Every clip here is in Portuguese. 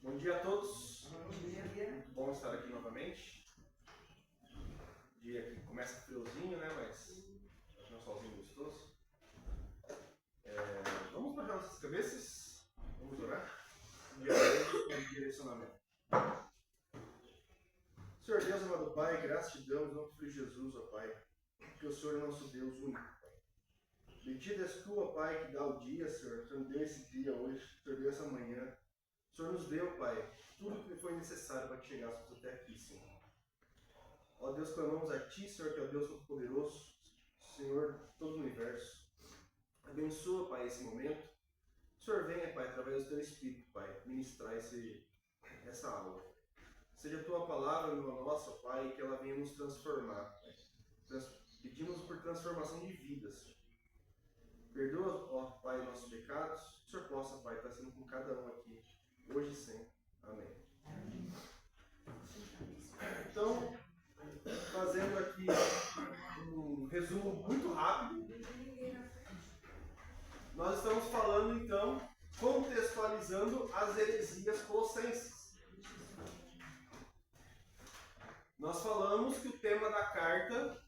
Bom dia a todos. Bom dia. Muito bom estar aqui novamente. Dia que começa friozinho, né? Mas é um solzinho gostoso. Vamos baixar nossas cabeças. Vamos orar. Dia de direcionamento. Senhor Deus, amado Pai, graças te damos, em nome de Jesus, ó Pai, porque o Senhor é nosso Deus único, Pai. Bendito és tu, ó Pai, que dá o dia, Senhor. O Senhor deu esse dia hoje, o Senhor deu essa manhã. O Senhor nos deu, Pai, tudo que foi necessário para que chegássemos até aqui, Senhor. Ó Deus, clamamos a Ti, Senhor, que é o Deus Todo-Poderoso, Senhor de todo o universo. Abençoa, Pai, esse momento. O Senhor venha, Pai, através do Teu Espírito, Pai, ministrar essa aula. Seja a Tua palavra, minha nossa, Pai, que ela venha nos transformar, Pai. Pedimos por transformação de vidas. Perdoa, ó Pai, nossos pecados. Que o Senhor possa, Pai, estar sendo com cada um aqui, hoje e sempre. Amém. Então, fazendo aqui um resumo muito rápido, nós estamos falando, então, contextualizando as heresias colossenses. Nós falamos que o tema da carta,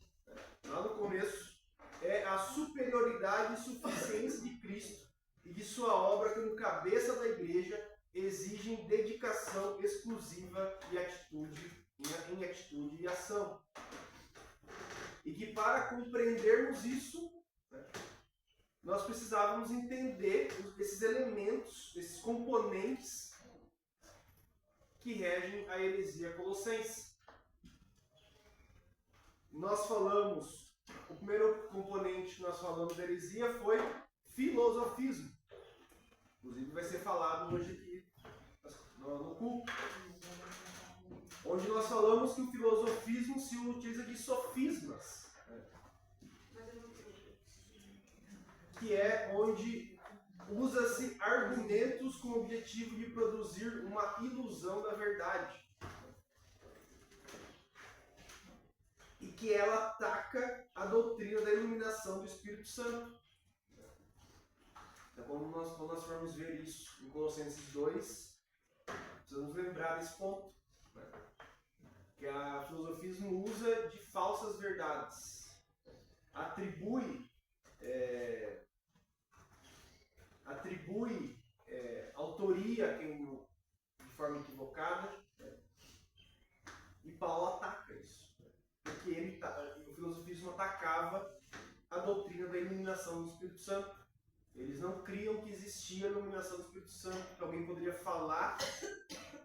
lá no começo, é a superioridade e suficiência de Cristo e de sua obra como cabeça da igreja exigem dedicação exclusiva e em atitude e ação. E que para compreendermos isso, nós precisávamos entender esses elementos, esses componentes que regem a heresia colossense. Nós falamos, o primeiro componente que nós falamos da heresia foi filosofismo. Inclusive vai ser falado hoje aqui no culto. Onde nós falamos que o filosofismo se utiliza de sofismas. Que é onde usa-se argumentos com o objetivo de produzir uma ilusão da verdade. E que ela ataca a doutrina da iluminação do Espírito Santo. Então, quando nós formos ver isso em Colossenses 2, precisamos lembrar desse ponto. Que a filosofismo usa de falsas verdades. Atribui autoria a quem de forma equivocada. E Paulo ataca isso. Porque o filosofismo atacava a doutrina da iluminação do Espírito Santo. Eles não criam que existia a iluminação do Espírito Santo, que alguém poderia falar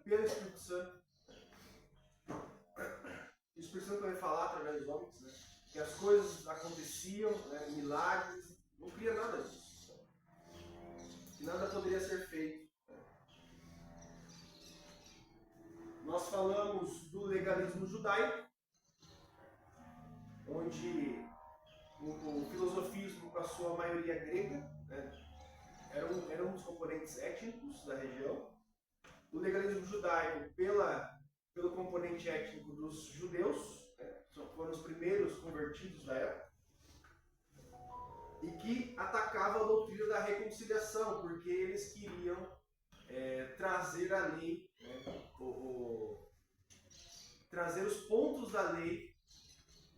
pelo Espírito Santo. O Espírito Santo vai falar através dos homens, né? Que as coisas aconteciam, né? Milagres, não cria nada disso. Que nada poderia ser feito. Nós falamos do legalismo judaico, onde o filosofismo, com a sua maioria grega, né, era um dos componentes étnicos da região. O legalismo judaico, pelo componente étnico dos judeus, né, foram os primeiros convertidos da época, e que atacava a doutrina da reconciliação, porque eles queriam trazer a lei, né, trazer os pontos da lei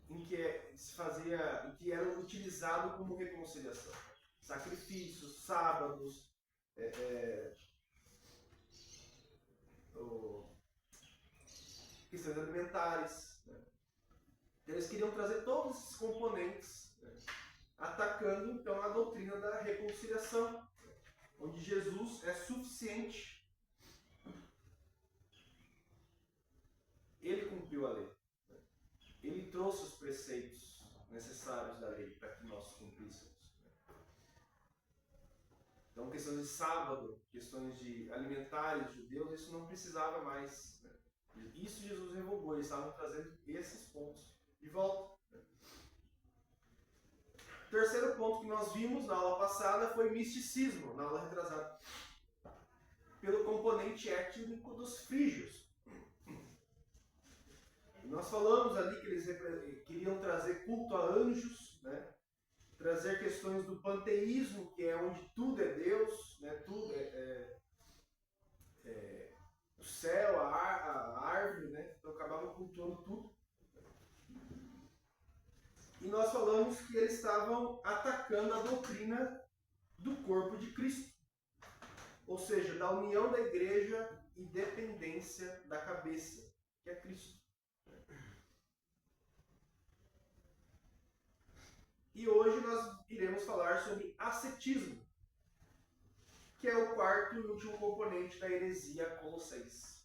em que eram utilizados como reconciliação. Sacrifícios, sábados, questões alimentares. Né? Eles queriam trazer todos esses componentes, né, atacando então a doutrina da reconciliação, onde Jesus é suficiente. Ele cumpriu a lei. Né? Ele trouxe os preceitos necessários da lei para que nós cumpríssemos. Né? Então, questões de sábado, questões de alimentares, judeus, isso não precisava mais. Né? Isso Jesus revogou, eles estavam trazendo esses pontos de volta. Né? O terceiro ponto que nós vimos na aula passada foi misticismo, na aula retrasada, pelo componente étnico dos frígios. E nós falamos ali que eles queriam trazer culto a anjos, né? Trazer questões do panteísmo, que é onde tudo é Deus, né? Tudo falamos que eles estavam atacando a doutrina do corpo de Cristo. Ou seja, da união da igreja e dependência da cabeça, que é Cristo. E hoje nós iremos falar sobre ascetismo, que é o quarto e último componente da heresia colossense.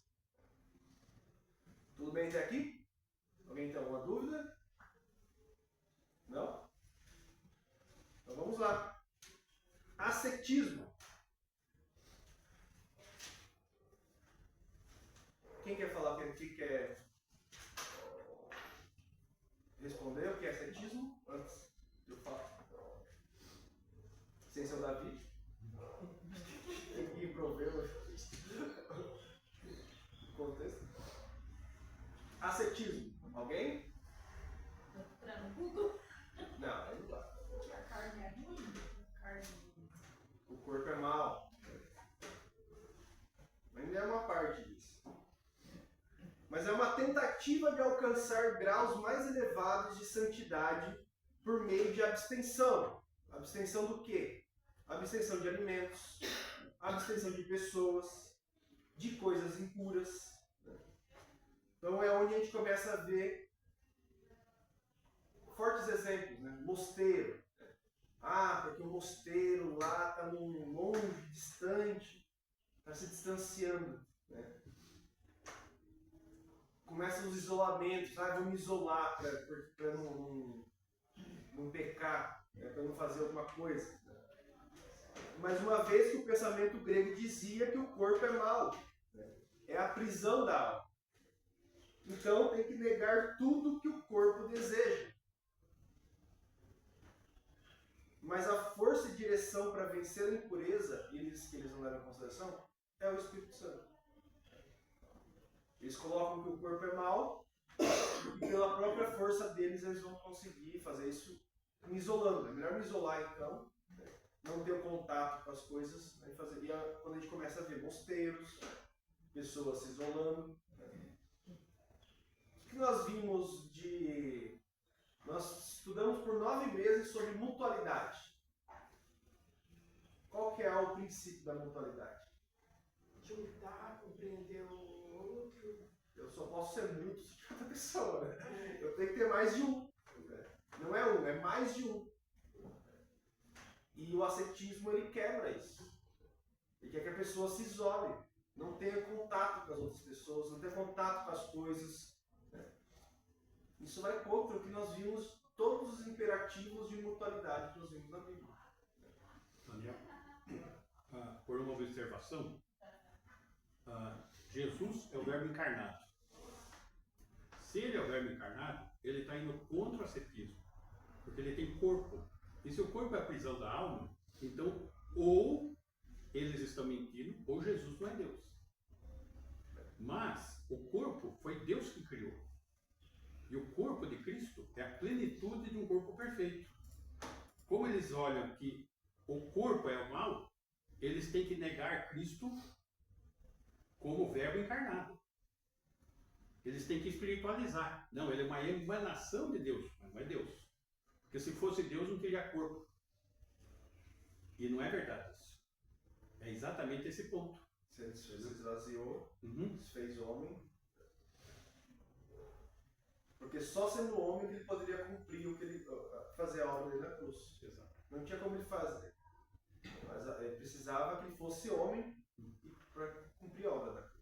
Tudo bem até aqui? Alguém tem alguma dúvida? Não? Então vamos lá. Ascetismo. Quem quer falar o que quer responder o que é ascetismo? Antes de eu falar. Sem ser o Davi. Tem que prover o contexto. Ascetismo. Alguém? No Google. Não, aí não dá. A carne é ruim. O corpo é mau. Ainda é uma parte disso. Mas é uma tentativa de alcançar graus mais elevados de santidade por meio de abstenção. Abstenção do quê? Abstenção de alimentos, abstenção de pessoas, de coisas impuras. Então é onde a gente começa a ver fortes exemplos, né? Mosteiro. Porque o mosteiro lá está longe, distante, está se distanciando. Né? Começam os isolamentos. Vou me isolar para não pecar, né? Para não fazer alguma coisa. Mais uma vez que o pensamento grego dizia que o corpo é mau. Né? É a prisão da alma. Então tem que negar tudo que o corpo deseja. Mas a força e direção para vencer a impureza, que eles não levam em consideração, é o Espírito Santo. Eles colocam que o corpo é mau e pela própria força deles eles vão conseguir fazer isso me isolando. É melhor me isolar então, não ter o contato com as coisas, né? Quando a gente começa a ver mosteiros, pessoas se isolando. O que nós vimos Nós estudamos por 9 meses sobre mutualidade. Qual que é o princípio da mutualidade? Juntar, compreender o outro. Eu só posso ser mútuo de outra pessoa, né? Eu tenho que ter mais de um. Não é um, é mais de um. E o ascetismo, ele quebra isso. Ele quer que a pessoa se isole, não tenha contato com as outras pessoas, não tenha contato com as coisas. Né? Isso vai contra o que nós vimos, todos os imperativos de mutualidade que nós vimos na Bíblia. Daniel, por uma observação, Jesus é o verbo encarnado. Se ele é o verbo encarnado, ele está indo contra o ascetismo, porque ele tem corpo. E se o corpo é a prisão da alma, então ou eles estão mentindo, ou Jesus não é Deus. Mas o corpo foi Deus que criou. E o corpo de Cristo é a plenitude de um corpo perfeito. Como eles olham que o corpo é o mal, eles têm que negar Cristo como verbo encarnado. Eles têm que espiritualizar. Não, ele é uma emanação de Deus, mas não é Deus. Porque se fosse Deus, não teria corpo. E não é verdade isso. É exatamente esse ponto. Se ele se esvaziou, se fez homem. Porque só sendo homem que ele poderia cumprir fazer a obra dele na cruz. Exato. Não tinha como ele fazer. Mas ele precisava que ele fosse homem para cumprir a obra da cruz.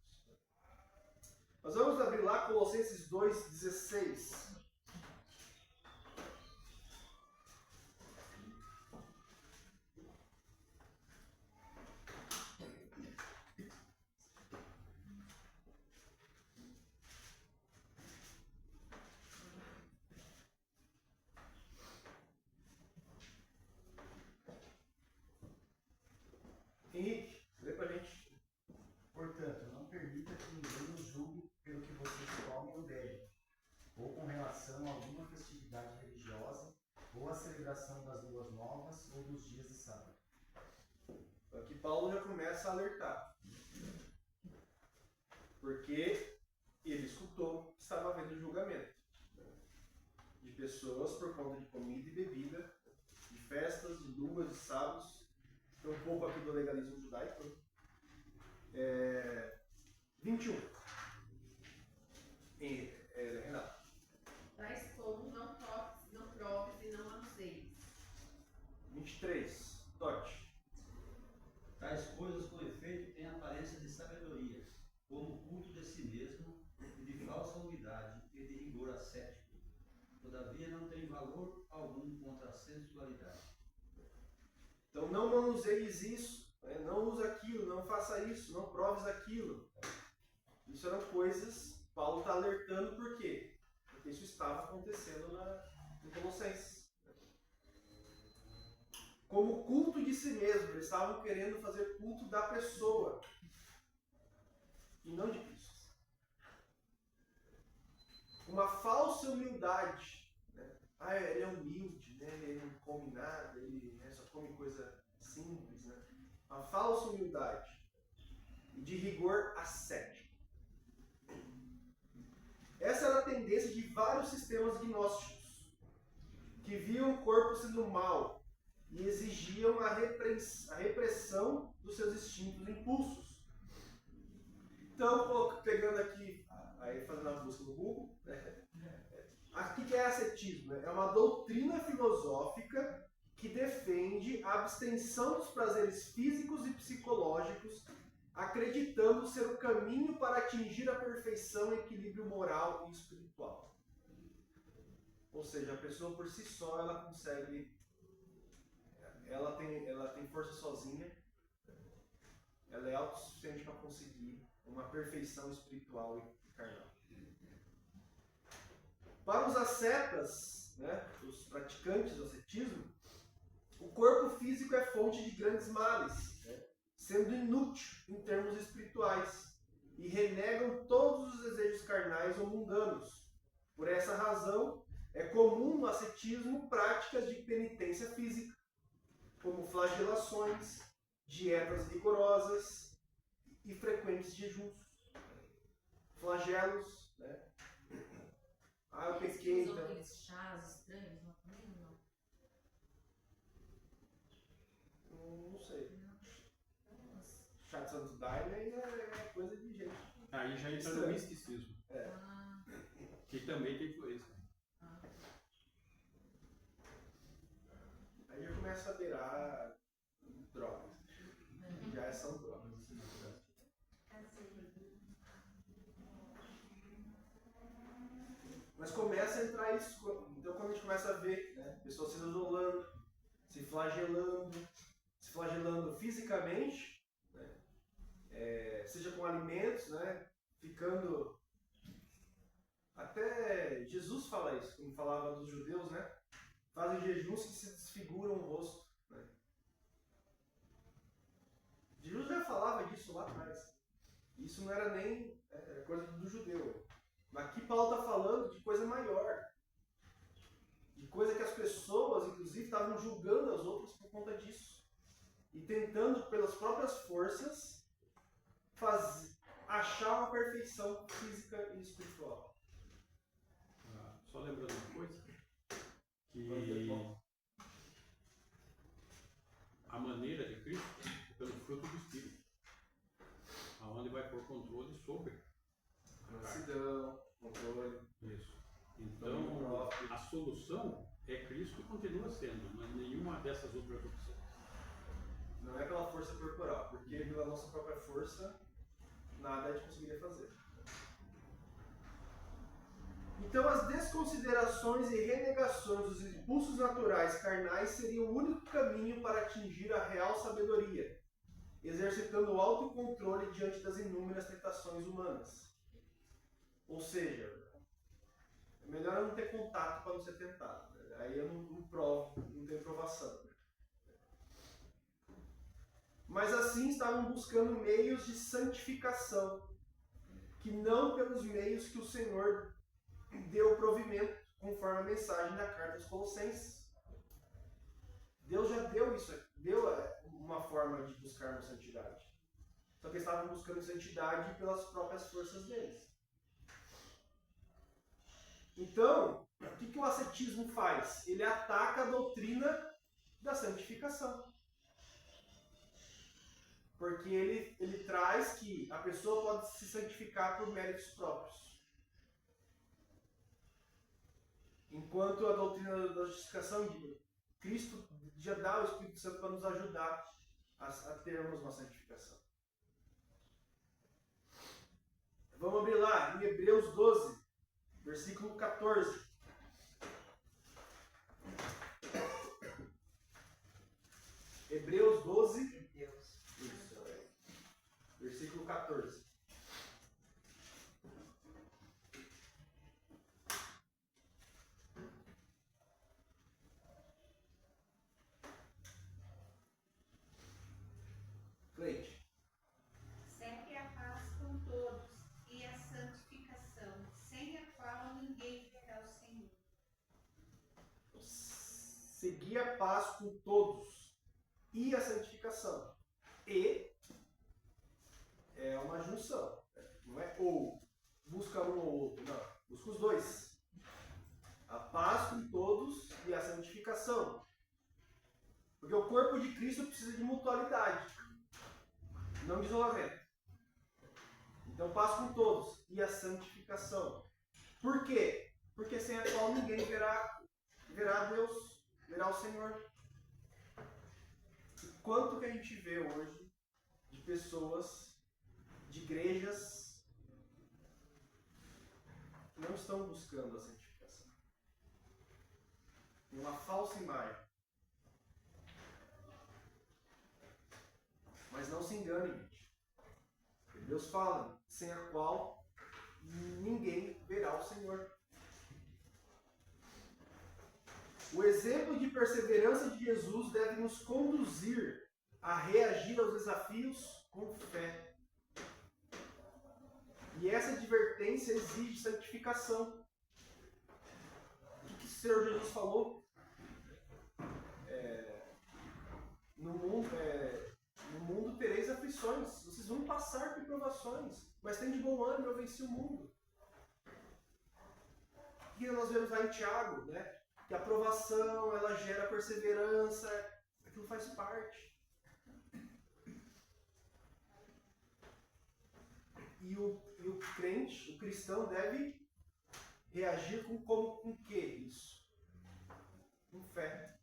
Nós vamos abrir lá Colossenses 2,16. Henrique, lê pra gente. Portanto, não permita que ninguém os julgue pelo que vocês comem ou bebem, ou com relação a alguma festividade religiosa, ou a celebração das luas novas ou dos dias de sábado. Aqui Paulo já começa a alertar. Porque ele escutou que estava havendo julgamento de pessoas por conta de comida e bebida, de festas, de luas, de sábados. Tem um pouco aqui do legalismo judaico. 21. Renato. Tais como não toques, não proves e não manuseis. 23. Tote. Tais coisas, com efeito, têm aparência de sabedoria, como o culto de si mesmo, e de falsa humildade e de rigor ascético. Todavia não tem valor algum contra a sensualidade. Então não manuseis isso, né? Não use aquilo, não faça isso, não proves aquilo. Isso eram coisas, Paulo está alertando por quê? Porque isso estava acontecendo no Colossenses. Como culto de si mesmo, eles estavam querendo fazer culto da pessoa e não de Cristo. Uma falsa humildade. Né? Ele é humilde, né? Ele não come nada, ele só come coisa simples. Né? Uma falsa humildade e de rigor ascético. Essa era a tendência de vários sistemas gnósticos que viam o corpo sendo mal e exigiam a repressão dos seus instintos e impulsos. Então, pegando aqui, aí fazendo a busca no Google, o que é ascetismo? É uma doutrina filosófica que defende a abstenção dos prazeres físicos e psicológicos, acreditando ser o caminho para atingir a perfeição e equilíbrio moral e espiritual. Ou seja, a pessoa por si só, ela consegue, ela tem força sozinha, ela é autossuficiente para conseguir uma perfeição espiritual e carnal. Para os ascetas, né, os praticantes do ascetismo, o corpo físico é fonte de grandes males, né, sendo inútil em termos espirituais, e renegam todos os desejos carnais ou mundanos. Por essa razão, é comum no ascetismo práticas de penitência física, como flagelações, dietas rigorosas e frequentes jejuns. Flagelos, né? Eu pequei, Usam então. aqueles chás estranhos, não comem, não? Não sei. Nossa. Chá de Santo Daime é coisa de gente. Aí já entra no Estranho. misticismo, Ah, que também tem influência. ah. Aí já começa a beirar drogas. Já são drogas. Mas começa a entrar isso. Então quando a gente começa a ver, né, pessoas se isolando, se flagelando fisicamente, né, seja com alimentos, né, ficando. Até Jesus fala isso, quando falava dos judeus, né? Fazem jejuns que se desfiguram o rosto. Né? Jesus já falava disso lá atrás. Isso não era nem coisa do judeu. Mas aqui Paulo está falando de coisa maior. De coisa que as pessoas, inclusive, estavam julgando as outras por conta disso. E tentando, pelas próprias forças, achar uma perfeição física e espiritual. Só lembrando uma coisa, que a maneira de Cristo é pelo fruto do Espírito, aonde vai pôr controle sobre a carne. Mansidão, controle. Isso. Então, a solução é Cristo e continua sendo, mas nenhuma dessas outras opções. Não é pela força corporal, porque pela nossa própria força, nada a gente conseguiria fazer. Então as desconsiderações e renegações dos impulsos naturais carnais seriam o único caminho para atingir a real sabedoria, exercitando o autocontrole diante das inúmeras tentações humanas. Ou seja, é melhor eu não ter contato para não ser tentado. Aí eu não provo, não tenho provação. Mas assim estavam buscando meios de santificação, que não pelos meios que o Senhor deu provimento, conforme a mensagem da carta aos Colossenses. Deus já deu isso, deu uma forma de buscarmos santidade. Só que eles estavam buscando santidade pelas próprias forças deles. Então, o que o ascetismo faz? Ele ataca a doutrina da santificação. Porque ele traz que a pessoa pode se santificar por méritos próprios. Enquanto a doutrina da justificação, Cristo já dá o Espírito Santo para nos ajudar a termos uma santificação. Vamos abrir lá, em Hebreus 12, versículo 14. Hebreus 12, versículo 14. Cleide. Segue a paz com todos e a santificação, sem a qual ninguém verá o Senhor. Seguir a paz com todos e a santificação. E é uma junção. Não é ou busca um ou outro. Não. Busca os dois. A paz com todos e a santificação. Porque o corpo de Cristo precisa de mutualidade, não de isolamento. Então, paz com todos e a santificação. Por quê? Porque sem a qual ninguém verá Deus, verá o Senhor. E quanto que a gente vê hoje de pessoas, de igrejas, que não estão buscando a santificação. Tem uma falsa imagem. Mas não se enganem, gente. Deus fala, sem a qual ninguém verá o Senhor. O exemplo de perseverança de Jesus deve nos conduzir a reagir aos desafios com fé. E essa advertência exige santificação. O que o Senhor Jesus falou? No mundo tereis aflições, vocês vão passar por provações, mas tem de bom ânimo, eu venci o mundo. E nós vemos lá em Tiago, né, que a provação, ela gera perseverança, aquilo faz parte. E o crente, o cristão, deve reagir com que isso? Com fé.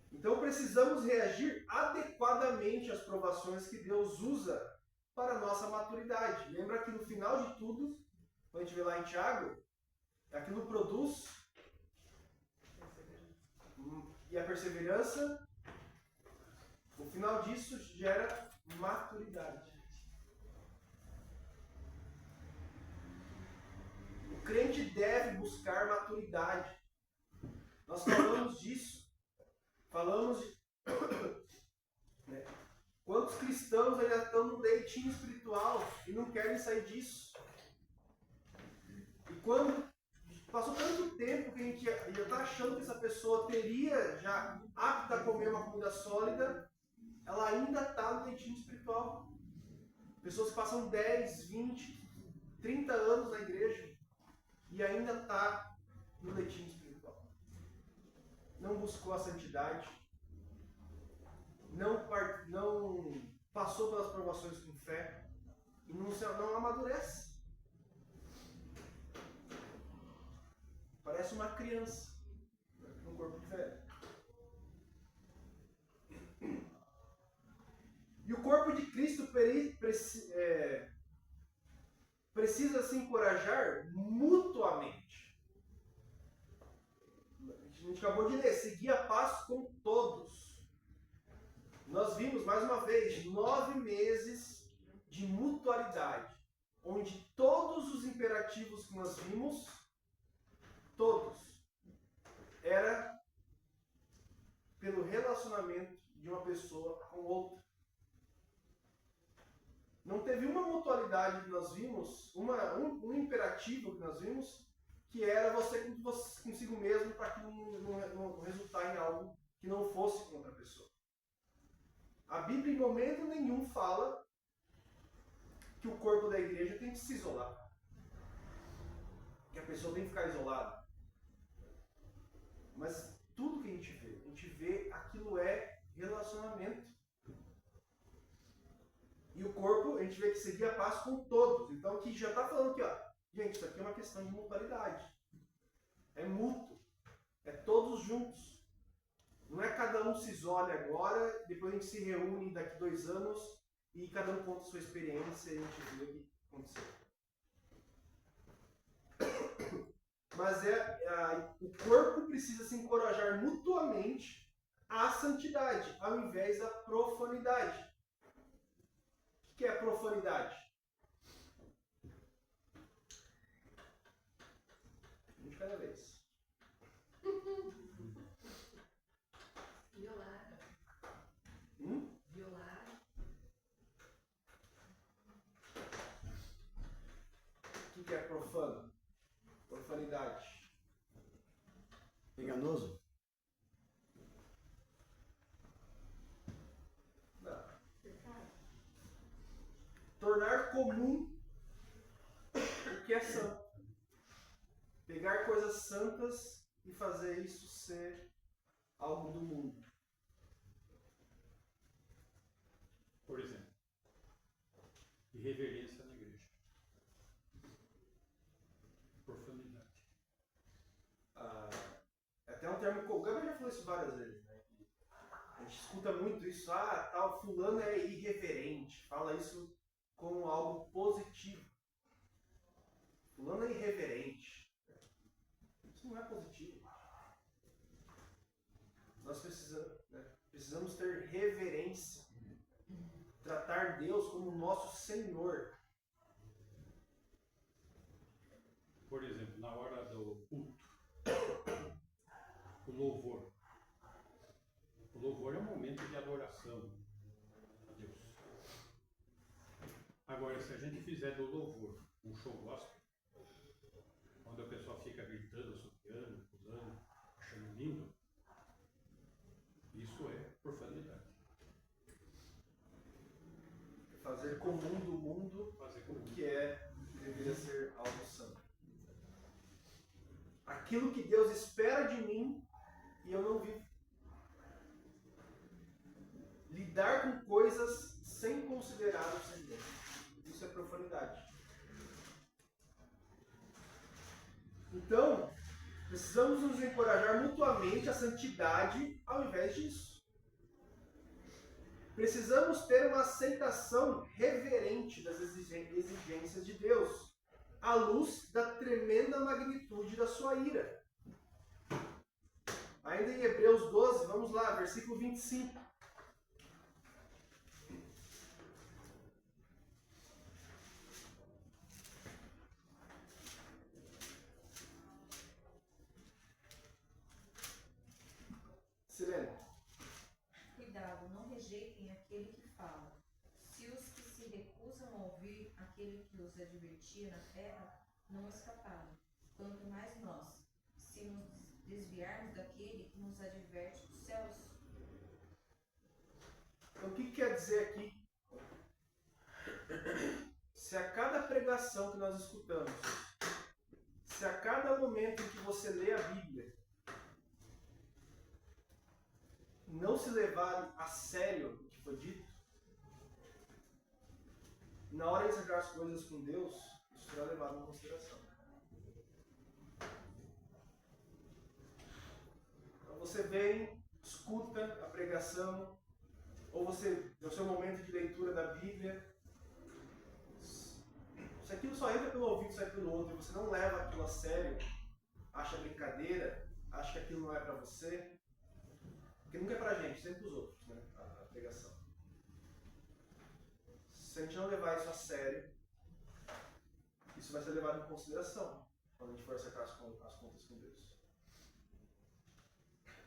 Então precisamos reagir adequadamente às provações que Deus usa para a nossa maturidade. Lembra que no final de tudo, quando a gente vê lá em Tiago, aquilo produz e a perseverança, o final disso gera maturidade. O crente deve buscar maturidade. Nós falamos disso. Falamos de quantos cristãos ainda estão no leitinho espiritual e não querem sair disso. E quando passou tanto tempo que a gente já está achando que essa pessoa teria já apta a comer uma comida sólida, ela ainda está no leitinho espiritual. Pessoas que passam 10, 20, 30 anos na igreja e ainda está no leitinho espiritual. Não buscou a santidade, não passou pelas provações com fé e não amadurece. Parece uma criança no corpo de velho. E o corpo de Cristo precisa se encorajar mutuamente. A gente acabou de ler, seguir a paz com todos. Nós vimos, mais uma vez, 9 meses de mutualidade, onde todos os imperativos que nós vimos, todos, era pelo relacionamento de uma pessoa com outra. Não teve uma mutualidade que nós vimos, um imperativo que nós vimos, que era você consigo mesmo para que não resultar em algo que não fosse com outra pessoa. A Bíblia em momento nenhum fala que o corpo da igreja tem que se isolar. que a pessoa tem que ficar isolada. Mas tudo que a gente vê aquilo é relacionamento. E o corpo, a gente vê que seguia a paz com todos. Então aqui já está falando aqui, ó. Gente, isso aqui é uma questão de mutualidade. É mútuo. É todos juntos. Não é cada um se isole agora, depois a gente se reúne daqui 2 anos e cada um conta a sua experiência e a gente vê o que aconteceu. Mas o corpo precisa se encorajar mutuamente à santidade, ao invés da profanidade. O que é profanidade? Um de cada vez. Violar. Violar. O que é profano? Profanidade. Enganoso? Não. Pecado. Tornar comum o que é santo. Pegar coisas santas e fazer isso ser algo do mundo. Por exemplo, irreverência na igreja. Profanidade. É até um termo que o Gabriel já falou isso várias vezes, né? A gente escuta muito isso, tal, fulano é irreverente. Fala isso como algo positivo. Fulano é irreverente. Isso não é positivo. Nós precisamos ter reverência. Tratar Deus como nosso Senhor. Por exemplo, na hora do culto, o louvor. O louvor é um momento de adoração a Deus. Agora, se a gente fizer do louvor um show gospel, onde a pessoa fica gritando, assobiando, pulando, achando lindo, isso é profanidade. Fazer comum do mundo Fazer o com que deveria ser algo santo. Aquilo que Deus espera de mim e eu não vivo. Lidar com coisas sem considerar o Senhor. Isso é profanidade. Então, precisamos nos encorajar mutuamente à santidade ao invés disso. Precisamos ter uma aceitação reverente das exigências de Deus, à luz da tremenda magnitude da sua ira. Ainda em Hebreus 12, vamos lá, versículo 25. Sirene. Cuidado, não rejeitem aquele que fala. Se os que se recusam a ouvir aquele que os advertia na terra não escaparam, quanto mais nós, se nos desviarmos daquele que nos adverte dos céus. Então, o que quer dizer aqui? Se a cada pregação que nós escutamos, se a cada momento em que você lê a Bíblia, não se levar a sério o que foi dito, na hora de sacar as coisas com Deus, isso será levado em consideração. Então você vem, escuta a pregação, ou você, no seu momento de leitura da Bíblia, se aquilo só entra pelo ouvido e sai pelo outro, e você não leva aquilo a sério, acha brincadeira, acha que aquilo não é para você, porque nunca é pra gente, sempre pros outros, né? A pregação. Se a gente não levar isso a sério, isso vai ser levado em consideração quando a gente for acertar as contas com Deus.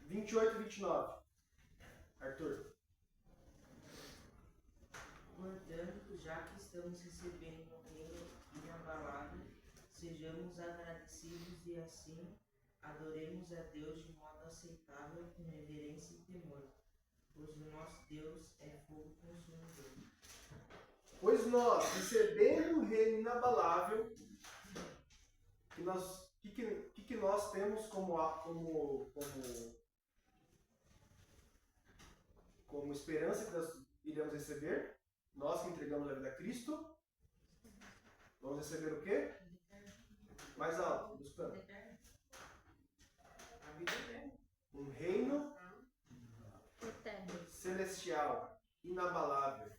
28 e 29. Arthur. Portanto, já que estamos recebendo um reino inabalável, sejamos agradecidos e assim adoremos a Deus de modo aceitável, com reverência e temor, pois o nosso Deus é fogo consumidor. Pois nós, recebendo um reino inabalável, que nós temos como esperança que nós iremos receber? Nós que entregamos a vida a Cristo, vamos receber o quê? Mais alto, buscando. A vida eterna. Um reino celestial, inabalável.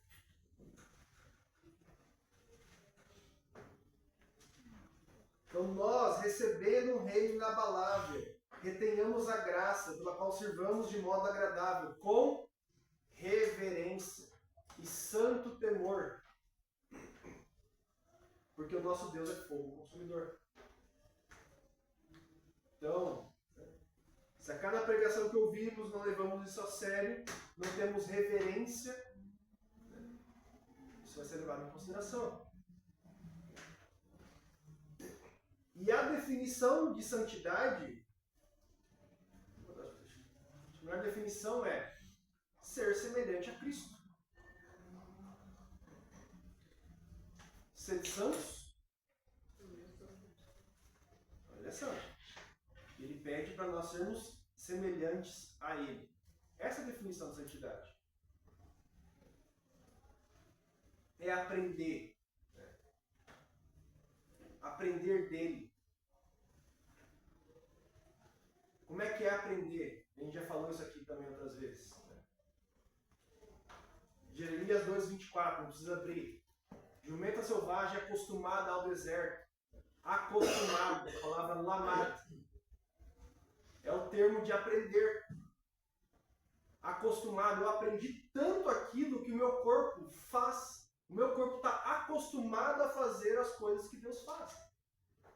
Então nós, recebendo um reino inabalável, retenhamos a graça pela qual sirvamos de modo agradável, com reverência e santo temor. Porque o nosso Deus é fogo consumidor. Então, se a cada pregação que ouvimos não levamos isso a sério, não temos reverência, isso vai ser levado em consideração. E a definição de santidade, a melhor definição é ser semelhante a Cristo. Ser santos? Olha só. Ele pede para nós sermos semelhantes a Ele. Essa é a definição de santidade. É aprender. Aprender dele. Como é que é aprender? A gente já falou isso aqui também outras vezes. Jeremias 2,24, não precisa abrir. Jumenta selvagem acostumada ao deserto. Acostumada, a palavra lamad. É o termo de aprender. Acostumado, eu aprendi tanto aquilo que o meu corpo faz. O meu corpo está acostumado a fazer as coisas que Deus faz.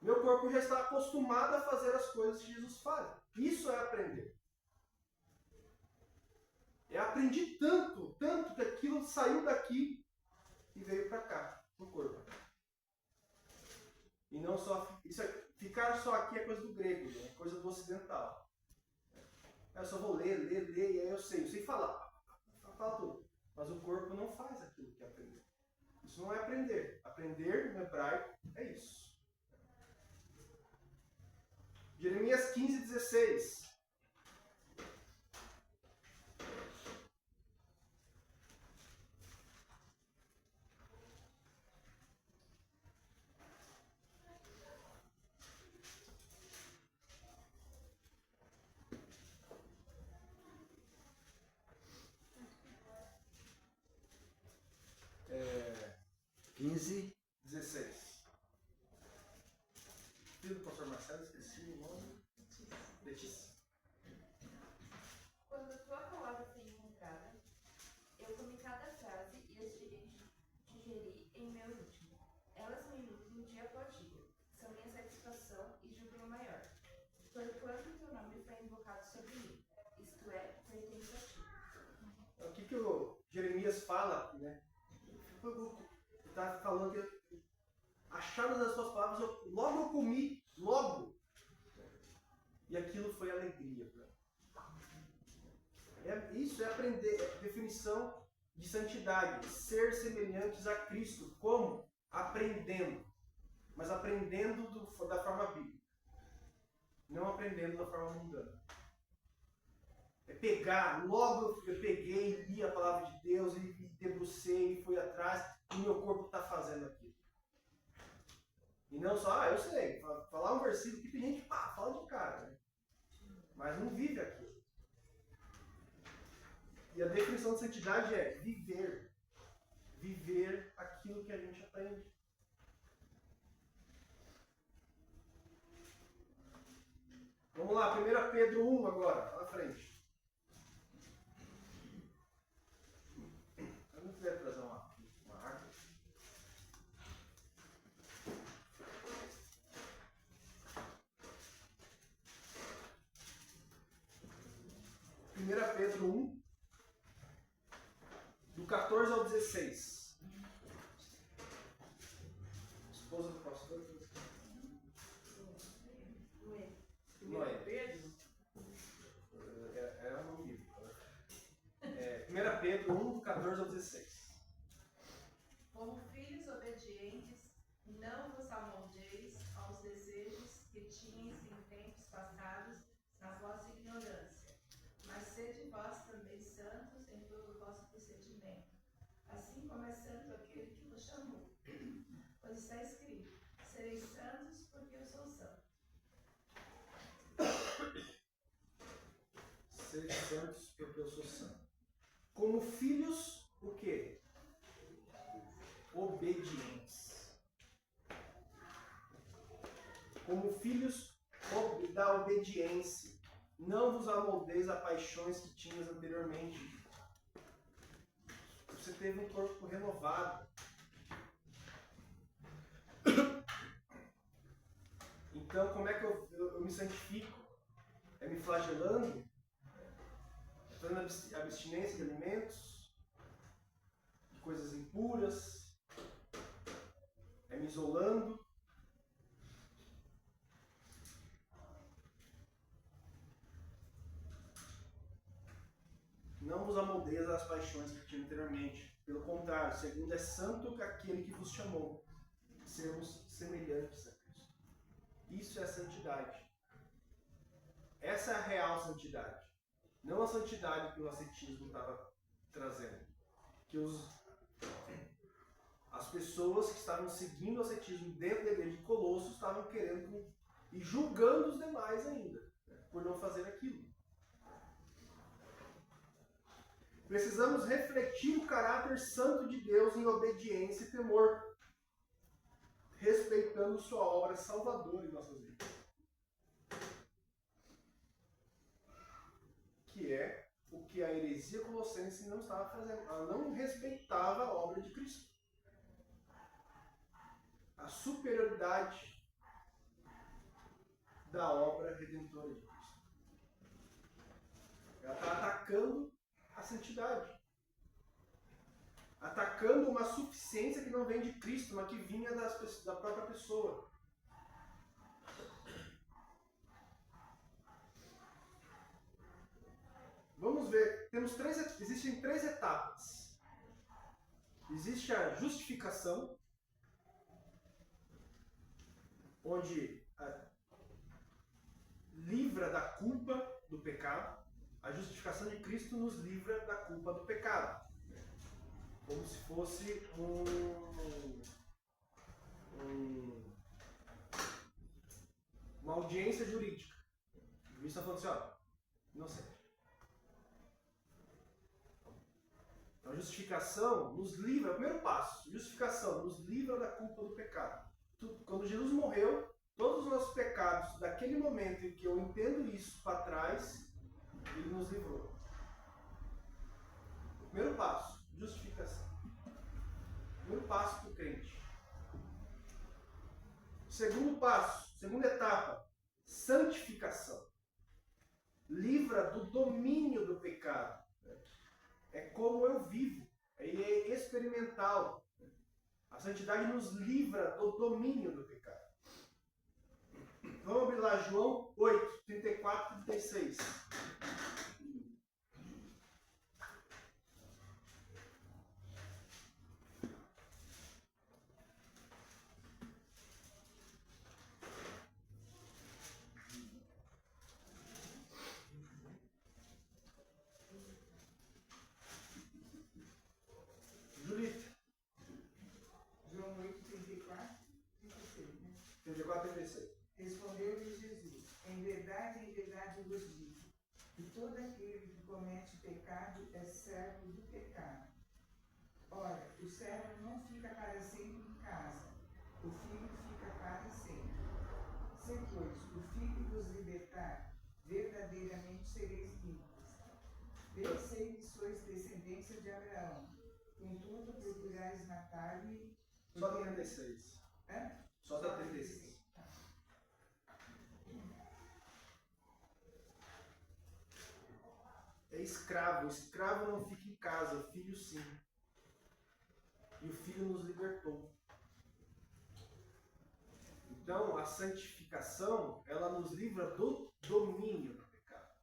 Meu corpo já está acostumado a fazer as coisas que Jesus faz. Isso é aprender. Eu aprendi tanto que aquilo saiu daqui e veio para cá, no corpo. E não só... ficar só aqui é coisa do grego, é coisa do ocidental. Eu só vou ler, e aí eu sei falar. Fala tudo. Mas o corpo não faz aquilo que é aprender. Isso não é aprender. Aprender no hebraico é isso. Jeremias 15:16. É, 15:16. Filho do pastor Marcelo, esqueci o nome. Letícia. Quando a tua palavra foi encontrada, eu comi cada frase e as digeri em meu íntimo. Elas me nutrim dia após dia. São minha satisfação e júbilo maior. Porquanto o teu nome foi invocado sobre mim. Isto é, pertence a ti. O que o Jeremias fala, né? Ele está falando que achadas as suas palavras, logo eu comi, logo. E aquilo foi alegria para mim. Isso é aprender, é a definição de santidade. Ser semelhantes a Cristo. Como? Aprendendo. Mas aprendendo da forma bíblica. Não aprendendo da forma mundana. É pegar, logo eu peguei, li a palavra de Deus e debrucei, fui atrás, e meu corpo está fazendo aquilo. E não só, eu sei, falar um versículo que tem gente que fala de cara, né? Mas não vive aquilo. E a definição de santidade é viver. Viver aquilo que a gente aprende. Vamos lá, 1 Pedro 1 agora, lá na frente. Eu não quiser trazer uma árvore. Pedro 1, do 14 ao 16. Esposa do pastor. Noé. Pedro. É um livro. 1 Pedro 1, do 14 ao 16. Como filhos obedientes, não vos amoldeis aos desejos que tinhas em tempos passados na vossa ignorância. Mas sede vós também santos em todo o vosso procedimento, assim como é santo aquele que vos chamou. Pois está escrito: sereis santos, porque eu sou santo. Sede santos, porque eu sou santo. Como filhos, o quê? Obedientes. Como filhos da obediência. Não vos amoldeis a paixões que tinhas anteriormente. Você teve um corpo renovado. Então, como é que eu me santifico? É me flagelando? Fazendo abstinência de alimentos? De coisas impuras? É me isolando? Não vos amoldeis às paixões que tinha anteriormente. Pelo contrário, segundo é santo aquele que vos chamou. Sermos semelhantes a Cristo. Isso é a santidade. Essa é a real santidade. Não a santidade que o ascetismo estava trazendo. Que as pessoas que estavam seguindo o ascetismo dentro da igreja de Colossos estavam querendo e julgando os demais ainda, né, por não fazer aquilo. Precisamos refletir o caráter santo de Deus em obediência e temor, respeitando sua obra salvadora em nossas vidas. Que é o que a heresia colossense não estava fazendo. Ela não respeitava a obra de Cristo. A superioridade da obra redentora de Cristo. Ela está atacando a santidade. Atacando uma suficiência que não vem de Cristo, mas que vinha da própria pessoa. Vamos ver, existem três etapas. Existe a justificação, onde livra da culpa do pecado. A justificação de Cristo nos livra da culpa do pecado. Como se fosse uma audiência jurídica. O juiz está falando assim, ó, inocente. Então a justificação nos livra, é o primeiro passo, justificação nos livra da culpa do pecado. Quando Jesus morreu, todos os nossos pecados, daquele momento em que eu entendo isso para trás, ele nos livrou. O primeiro passo, justificação. O primeiro passo para o crente. Segundo passo, segunda etapa, santificação. Livra do domínio do pecado. É como eu vivo. É experimental. A santidade nos livra do domínio do pecado. Vamos abrir lá João 8, 34 e 36. Julita. João 8, 34, 36, né? 34 e 36. Respondeu-lhe Jesus: em verdade vos digo, que todo aquele que comete pecado é servo do pecado. Ora, o servo não fica para sempre em casa, o filho fica para sempre. Se, pois, o filho vos libertar, verdadeiramente sereis livres. Bem sei que sois descendência de Abraão, contudo procurais matar-me. Só da 36. Hã? Só da 36. É escravo. O escravo não fica em casa, o filho sim. E o filho nos libertou. Então, a santificação, ela nos livra do domínio do pecado.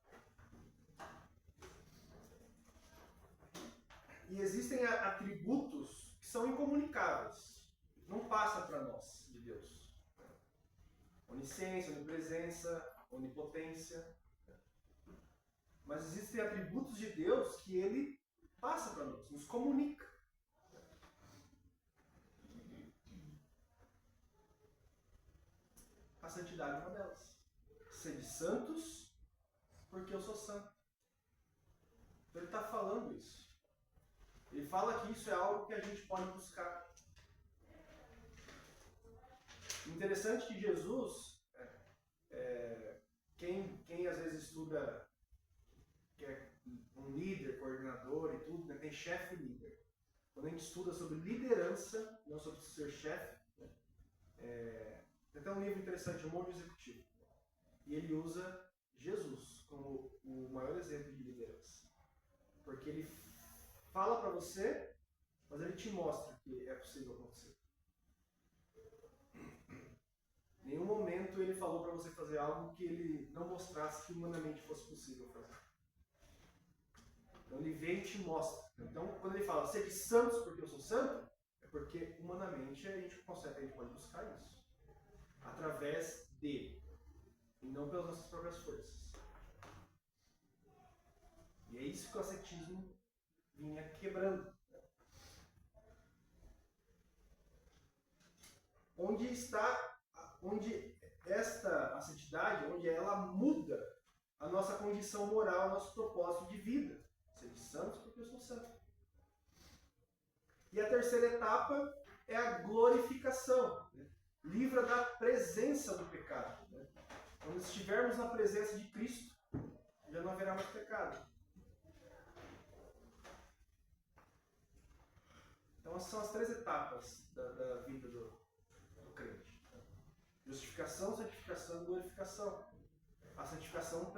E existem atributos que são incomunicáveis. Não passa para nós, de Deus. Onisciência, onipresença, onipotência. Mas existem atributos de Deus que Ele passa para nós, nos comunica. A santidade é uma delas. Sede santos, porque eu sou santo. Então ele está falando isso. Ele fala que isso é algo que a gente pode buscar. Interessante que Jesus, quem às vezes estuda, que é um líder, coordenador e tudo, né, tem chefe e líder. Quando a gente estuda sobre liderança, não sobre ser chefe, né, tem até um livro interessante, O Monte Executivo. E ele usa Jesus como o maior exemplo de liderança. Porque ele fala para você, mas ele te mostra que é possível acontecer. Em nenhum momento ele falou para você fazer algo que ele não mostrasse que humanamente fosse possível fazer. Então ele vem e te mostra. Então quando ele fala, sede santos porque eu sou santo, é porque humanamente a gente pode buscar isso. Através dele. E não pelas nossas próprias forças. E é isso que o ascetismo vinha quebrando. Onde esta santidade, onde ela muda a nossa condição moral, nosso propósito de vida. Ser santos porque eu sou santo. E a terceira etapa é a glorificação. Né? Livra da presença do pecado. Né? Quando estivermos na presença de Cristo, já não haverá mais pecado. Então essas são as três etapas da vida do crente. Justificação, santificação e glorificação. A santificação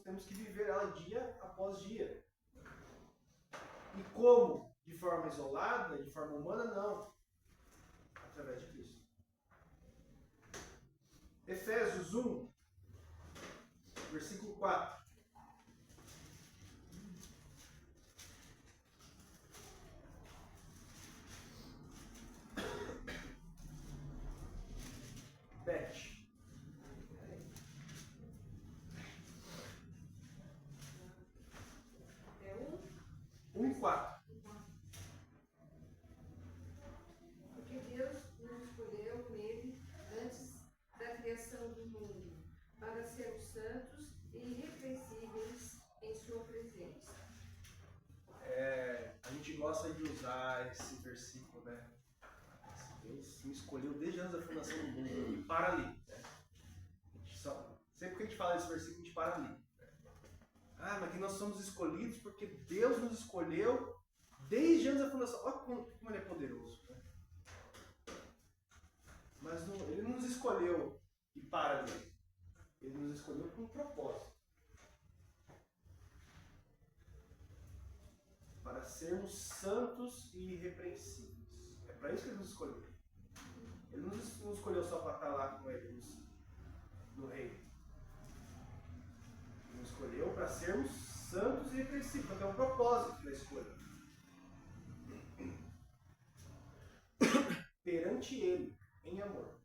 temos que viver ela dia após dia. E como? De forma isolada, de forma humana, não. Através de Cristo. Efésios 1, versículo 4. Beth. É 1 e 4. porque Deus nos escolheu nele antes da criação do mundo, para sermos santos e irrepreensíveis em sua presença. A gente gosta de usar esse versículo, né? Deus me escolheu desde antes da fundação do mundo. E para ali. Né? Sempre que a gente fala desse versículo, a gente para ali. Né? Ah, mas que nós somos escolhidos porque Deus nos escolheu desde antes da fundação. Olha como ele é poderoso. Né? Mas não, ele não nos escolheu e para ali. Ele nos escolheu com um propósito. Para sermos santos e irrepreensíveis. É para isso que ele nos escolheu. Ele não nos escolheu só para estar lá com ele no reino. Ele nos escolheu para sermos santos e irrepreensíveis. Então tem um propósito da escolha. Perante ele, em amor.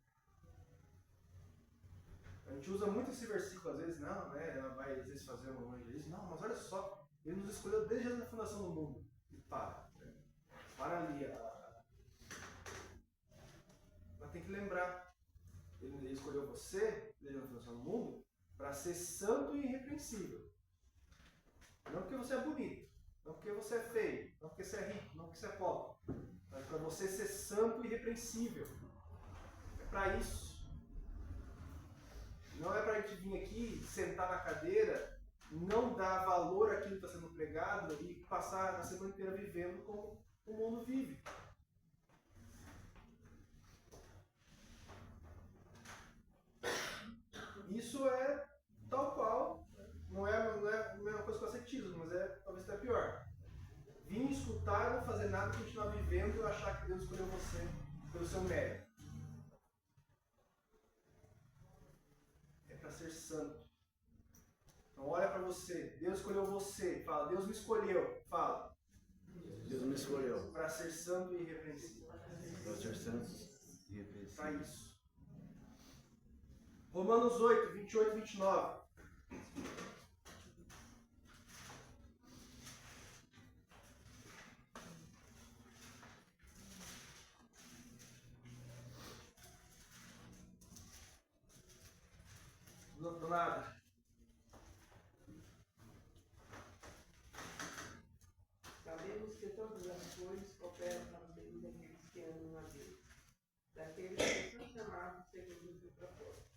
A gente usa muito esse versículo às vezes, não, né? Ela vai às vezes fazer um evangelismo. Não, mas olha só, ele nos escolheu desde a fundação do mundo. E para ali. Mas tem que lembrar, ele escolheu você, desde a fundação do mundo, para ser santo e irrepreensível. Não porque você é bonito, não porque você é feio, não porque você é rico, não porque você é pobre. Mas para você ser santo e irrepreensível. É para isso. Não é para a gente vir aqui, sentar na cadeira, não dar valor àquilo que está sendo pregado e passar a semana inteira vivendo como o mundo vive. Isso é tal qual, não é a mesma coisa que o ascetismo, mas talvez até pior. Vim escutar, não fazer nada, continuar vivendo e achar que Deus escolheu você pelo seu mérito. É para ser santo. Então olha para você, Deus escolheu você, fala, Deus me escolheu, fala. Deus me escolheu para ser santo e irrepreensível. para ser santo e irrepreensível. Para isso. Romanos 8, 28 e 29. Do nada. Sabemos que todas as coisas cooperam para o bem daqueles que amam a Deus, daqueles que são chamados segundo o seu propósito.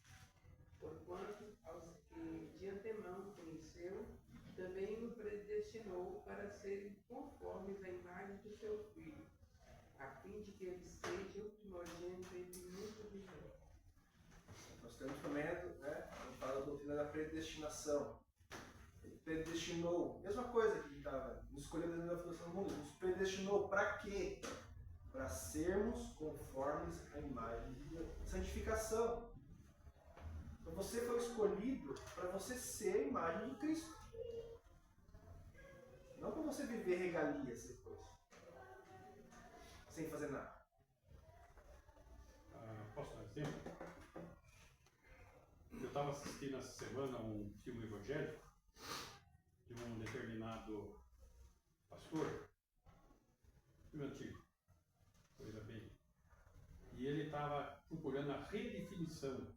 Porquanto, aos que de antemão conheceu, também o predestinou para serem conformes à imagem do seu Filho, a fim de que ele seja o primogênito entre muitos irmãos. Nós temos também, né, a gente fala da doutrina da predestinação. Ele predestinou, mesma coisa que ele estava, nos escolheu desde a fundação do mundo, nos predestinou para quê? Para sermos conformes à imagem de Deus. Santificação. Então você foi escolhido para você ser a imagem de Cristo. Não para você viver regalias depois. Sem fazer nada. Posso dar um exemplo? Eu estava assistindo essa semana um filme evangélico de um determinado pastor, filme antigo, coisa bem. E ele estava procurando a redefinição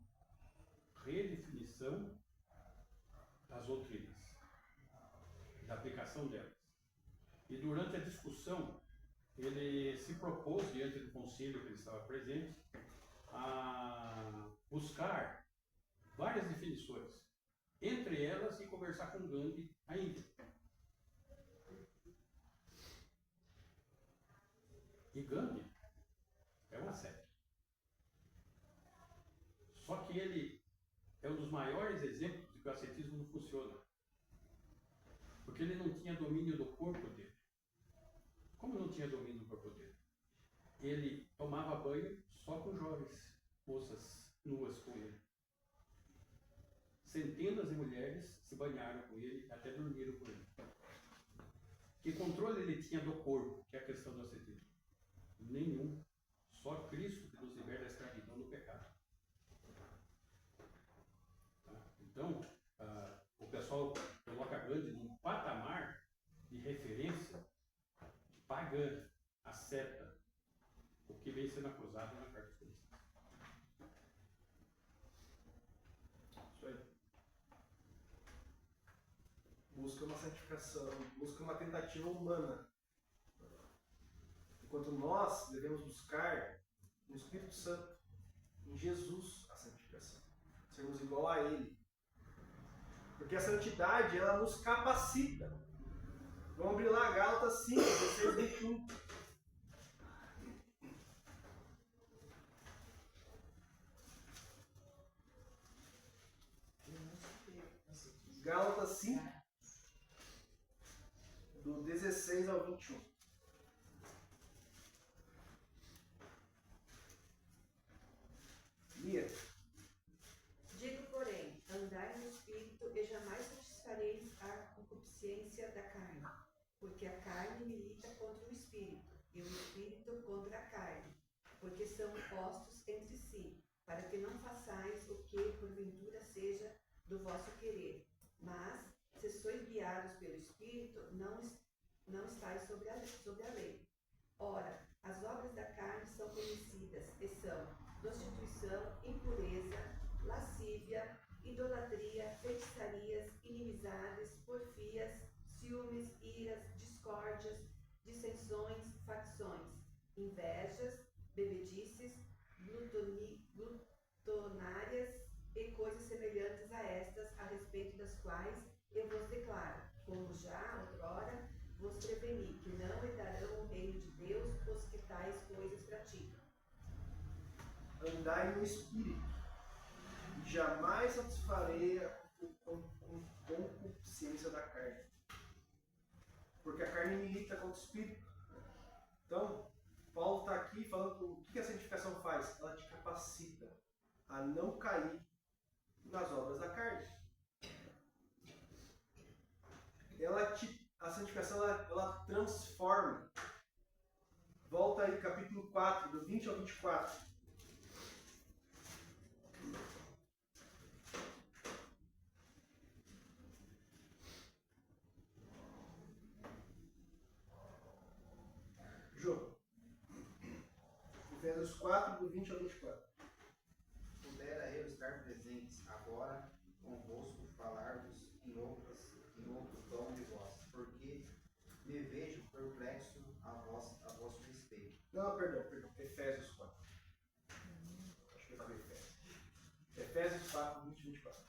das doutrinas, da aplicação delas. E durante a discussão, ele se propôs, diante do conselho que ele estava presente, a buscar várias definições, entre elas e conversar com Gandhi ainda. E Gandhi é uma seita. Só que ele é um dos maiores exemplos de que o ascetismo não funciona. Porque ele não tinha domínio do corpo dele. Como não tinha domínio do corpo dele? Ele tomava banho só com jovens, moças nuas com ele. Centenas de mulheres se banharam com ele, até dormiram com ele. Que controle ele tinha do corpo, que é a questão do ascetismo? Nenhum. Só Cristo que nos liberta da escravidão do pecado. Tá? Então, o pessoal coloca Gandhi num patamar de referência pagã, asceta, o que vem sendo acusado na carta de Cristo. Isso aí. Busca uma santificação, busca uma tentativa humana. Enquanto nós devemos buscar no Espírito Santo, em Jesus, a santificação. Sermos igual a Ele. Porque a santidade, ela nos capacita. Vamos abrir lá Gálatas 5, 16, 21. Gálatas 5, do 16 ao 21. Lia. Digo, porém, andai no Espírito e jamais satisfareis a concupiscência da carne, porque a carne milita contra o Espírito, e o Espírito contra a carne, porque são opostos entre si, para que não façais o que porventura seja do vosso querer. Mas, se sois guiados pelo Espírito, não estáis sobre a lei. Ora, as obras da carne são conhecidas, e são prostituição, impureza, lascívia, idolatria, feitiçarias, inimizades, porfias, ciúmes, iras, discórdias, dissensões, facções, invejas, bebedices, glutonárias e coisas semelhantes a estas, a respeito das quais eu vos declaro, como já outrora vos preveni, que não herdarão o reino de Deus os que tais coisas praticam. Andai no Espírito, e jamais satisfarei a concupiscência da carne. Porque a carne milita contra o Espírito. Então, Paulo está aqui falando o que a santificação faz? Ela te capacita a não cair nas obras da carne. A santificação ela transforma. Volta aí, capítulo 4, do 20 ao 24. Efésios 4, do 20 ao 24. Pudera eu estar presentes agora convosco, falar-vos em outro tom de voz, porque me vejo perplexo a vosso respeito. Não, perdão. Efésios 4. Acho que eu falei Efésios. Efésios 4, 20 e 24.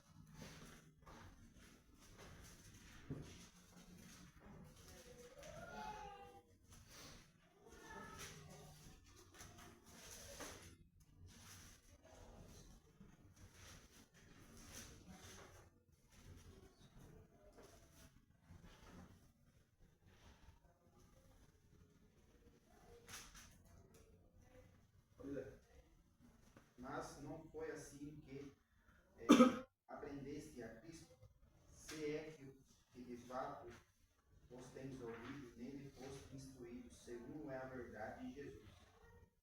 Pois é. Mas não foi assim que aprendeste a Cristo, se é que de fato os tens ouvido, nele foste instruídos, segundo é a verdade de Jesus.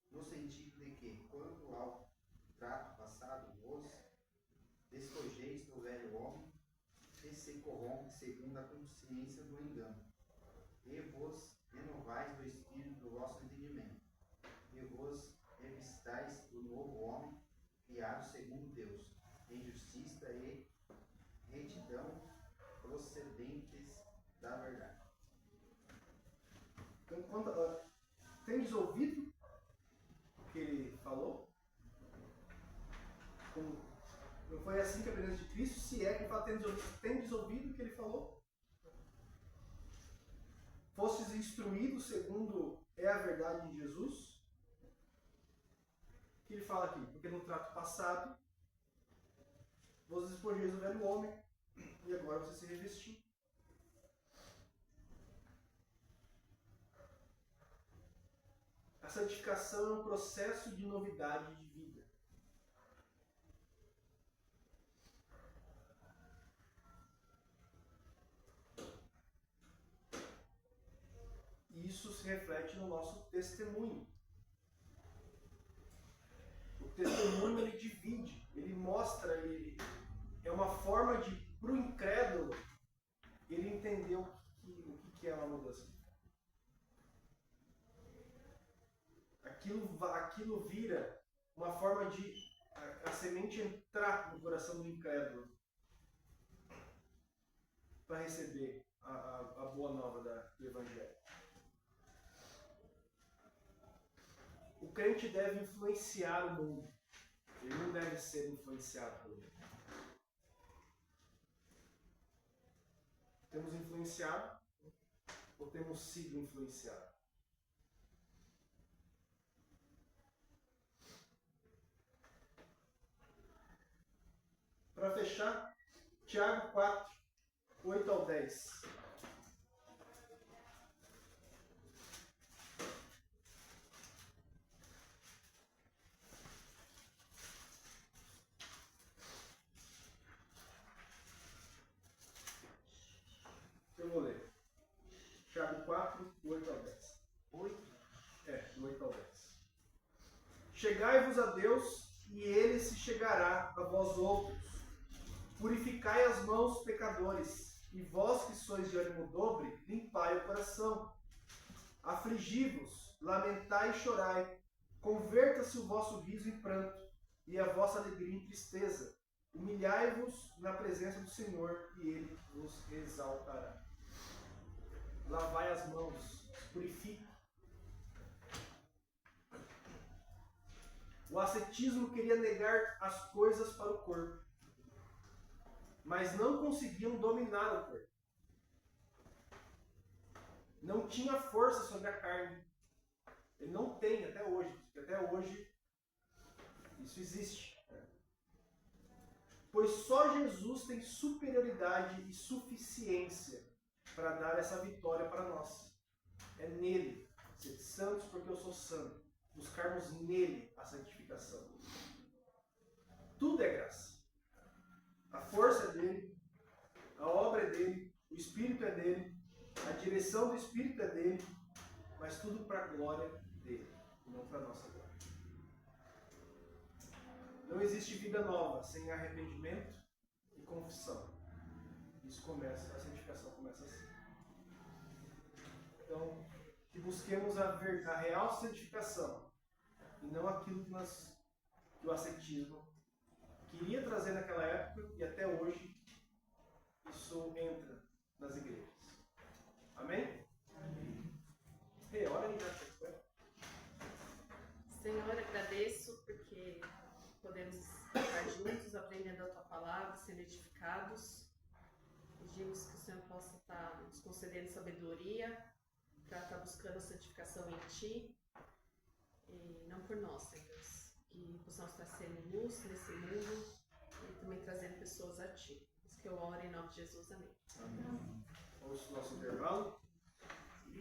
No sentido de que, quanto ao trato passado, vos despojeis do velho homem, que se corrompe segundo a consciência do engano, e vos renovais do espírito do vosso entendimento, e vos revistais do novo homem, criado segundo Deus, em justiça e retidão procedentes da verdade. Então, tendes ouvido o que ele falou? Não foi assim que aprendemos de Cristo? Se é que fala, tendes ouvido o que ele falou? Fostes instruídos segundo é a verdade de Jesus? O que ele fala aqui? Porque no trato passado, vos despojeis do velho homem, e agora você se revestiu. A santificação é um processo de novidade de vida. E isso se reflete no nosso testemunho. O testemunho ele divide, ele mostra, ele é uma forma de, para o incrédulo, ele entender o que é uma mudança. Aquilo vira uma forma de a semente entrar no coração do incrédulo para receber a boa nova do Evangelho. O crente deve influenciar o mundo. Ele não deve ser influenciado pelo mundo. Temos influenciado ou temos sido influenciados? Para fechar, Tiago 4, 8 ao 10. Eu vou ler. Tiago 4, 8 ao 10. 8. Do 8 ao 10. Chegai-vos a Deus, e Ele se chegará a vós outros. Purificai as mãos, pecadores, e vós que sois de ânimo dobre, limpai o coração. Afligi-vos, lamentai e chorai. Converta-se o vosso riso em pranto, e a vossa alegria em tristeza. Humilhai-vos na presença do Senhor, e Ele vos exaltará. Lavai as mãos, purifique. O ascetismo queria negar as coisas para o corpo, mas não conseguiam dominar o corpo. Não tinha força sobre a carne. Ele não tem até hoje, porque até hoje isso existe. Pois só Jesus tem superioridade e suficiência para dar essa vitória para nós. É nele. Sede santos porque eu sou santo. Buscarmos nele a santificação. Tudo é graça. A força é dele, a obra é dele, o Espírito é dele, a direção do Espírito é dele, mas tudo para a glória dele, e não para a nossa glória. Não existe vida nova sem arrependimento e confissão. Isso começa, a santificação começa assim. Então, que busquemos a real santificação, e não aquilo que o ascetismo queria trazer naquela época e até hoje isso entra nas igrejas. Amém? Ei, ora aí, já. Senhor, agradeço porque podemos estar juntos, aprendendo a Tua palavra, sendo edificados. Pedimos que o Senhor possa estar nos concedendo sabedoria para estar buscando a santificação em Ti, e não por nós, Senhor Deus. Que possamos estar sendo luz nesse mundo e também trazendo pessoas a Ti. Isso que eu oro em nome de Jesus. Amém. Amém. Vamos para o nosso intervalo.